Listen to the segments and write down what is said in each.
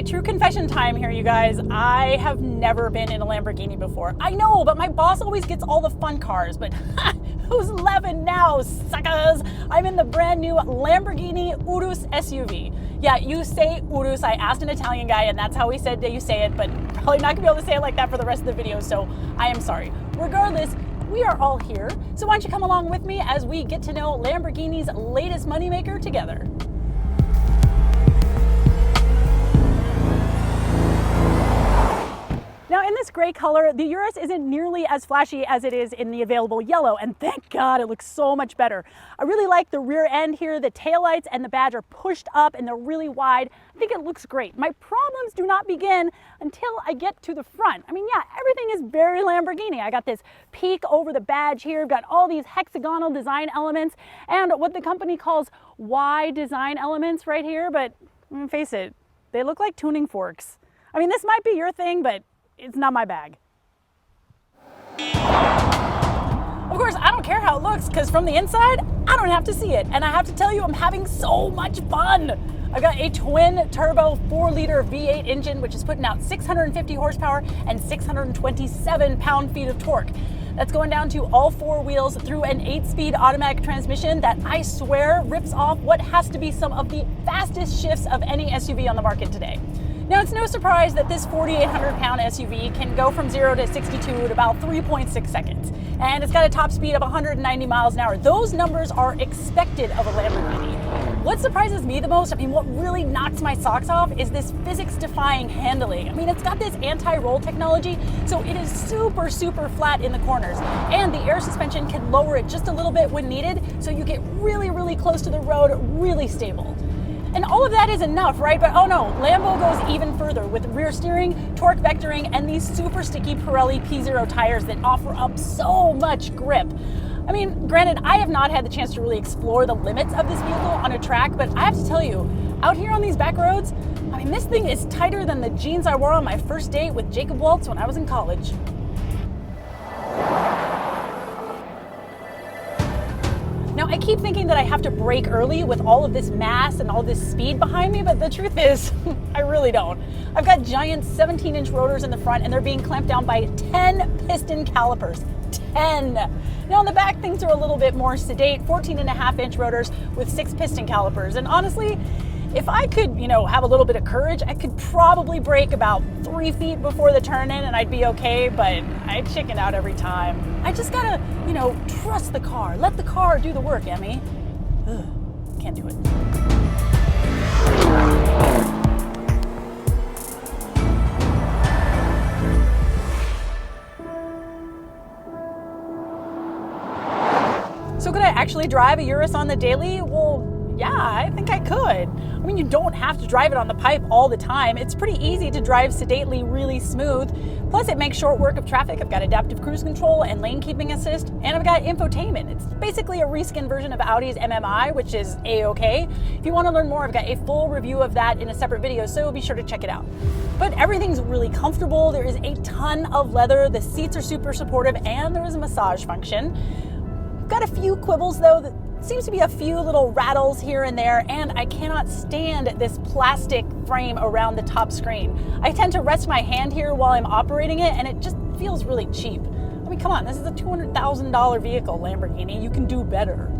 right, true confession time here, you guys. I have never been in a Lamborghini before. I know, but my boss always gets all the fun cars, but who's laughing now, suckers? I'm in the brand new Lamborghini Urus SUV. Yeah, you say Urus. I asked an Italian guy, and that's how he said that you say it, but probably not gonna be able to say it like that for the rest of the video, so I am sorry. Regardless, we are all here, so why don't you come along with me as we get to know Lamborghini's latest moneymaker together. Now, in this gray color, the Urus isn't nearly as flashy as it is in the available yellow, and thank God it looks so much better. I really like the rear end here. The taillights and the badge are pushed up and they're really wide. I think it looks great. My problems do not begin until I get to the front. I mean, yeah, everything is very Lamborghini. I got this peak over the badge here. I've got all these hexagonal design elements and what the company calls Y design elements right here, but face it, they look like tuning forks. I mean, this might be your thing, but it's not my bag. Of course, I don't care how it looks, because from the inside, I don't have to see it. And I have to tell you, I'm having so much fun. I've got a twin turbo 4-liter V8 engine, which is putting out 650 horsepower and 627 pound-feet of torque. That's going down to all 4 wheels through an 8-speed automatic transmission that I swear rips off what has to be some of the fastest shifts of any SUV on the market today. Now, it's no surprise that this 4,800-pound SUV can go from 0 to 62 in about 3.6 seconds. And it's got a top speed of 190 miles an hour. Those numbers are expected of a Lamborghini. What surprises me the most, I mean, what really knocks my socks off is this physics-defying handling. I mean, it's got this anti-roll technology, so it is super, super flat in the corners. And the air suspension can lower it just a little bit when needed, so you get really, really close to the road, really stable. And all of that is enough, right? But oh no, Lambo goes even further with rear steering, torque vectoring, and these super sticky Pirelli P0 tires that offer up so much grip. I mean, granted, I have not had the chance to really explore the limits of this vehicle on a track, but I have to tell you, out here on these back roads, I mean, this thing is tighter than the jeans I wore on my first date with Jacob Waltz when I was in college. Now, I keep thinking that I have to brake early with all of this mass and all this speed behind me, but the truth is, I really don't. I've got giant 17-inch rotors in the front, and they're being clamped down by 10 piston calipers. 10! Now, in the back, things are a little bit more sedate, 14.5-inch rotors with 6 piston calipers. And honestly, if I could, have a little bit of courage, I could probably brake about 3 feet before the turn-in and I'd be okay, but I chicken out every time. I just gotta, trust the car. Let the car do the work, Emme. Ugh, can't do it. So could I actually drive a Urus on the daily? Well, yeah, I think I could. I mean, you don't have to drive it on the pipe all the time. It's pretty easy to drive sedately, really smooth. Plus, it makes short work of traffic. I've got adaptive cruise control and lane keeping assist, and I've got infotainment. It's basically a reskin version of Audi's MMI, which is A-OK. If you want to learn more, I've got a full review of that in a separate video, so be sure to check it out. But everything's really comfortable. There is a ton of leather. The seats are super supportive, and there is a massage function. I've got a few quibbles, though. That seems to be a few little rattles here and there, and I cannot stand this plastic frame around the top screen. I tend to rest my hand here while I'm operating it, and it just feels really cheap. I mean, come on, this is a $200,000 vehicle, Lamborghini. You can do better.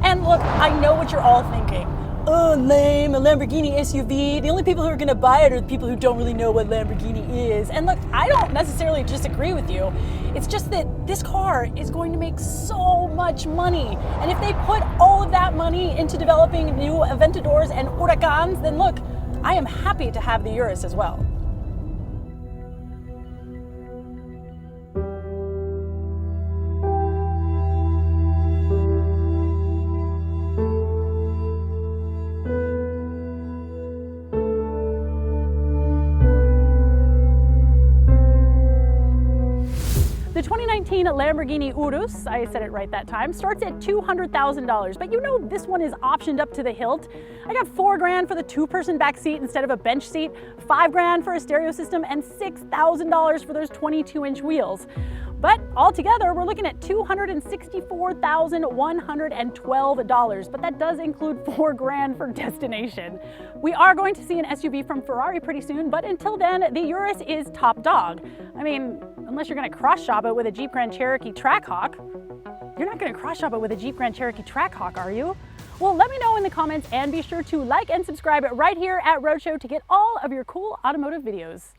And look, I know what you're all thinking. Oh, lame, a Lamborghini SUV. The only people who are gonna buy it are the people who don't really know what Lamborghini is. And look, I don't necessarily disagree with you. It's just that this car is going to make so much money. And if they put all of that money into developing new Aventadors and Huracans, then look, I am happy to have the Urus as well. The 2019 Lamborghini Urus, I said it right that time, starts at $200,000, but this one is optioned up to the hilt. I got $4,000 for the 2-person back seat instead of a bench seat, $5,000 for a stereo system, and $6,000 for those 22-inch wheels. But altogether, we're looking at $264,112, but that does include $4,000 for destination. We are going to see an SUV from Ferrari pretty soon, but until then, the Urus is top dog. I mean, unless you're gonna cross-shop it with a Jeep Grand Cherokee Trackhawk. You're not gonna cross-shop it with a Jeep Grand Cherokee Trackhawk, are you? Well, let me know in the comments, and be sure to like and subscribe right here at Roadshow to get all of your cool automotive videos.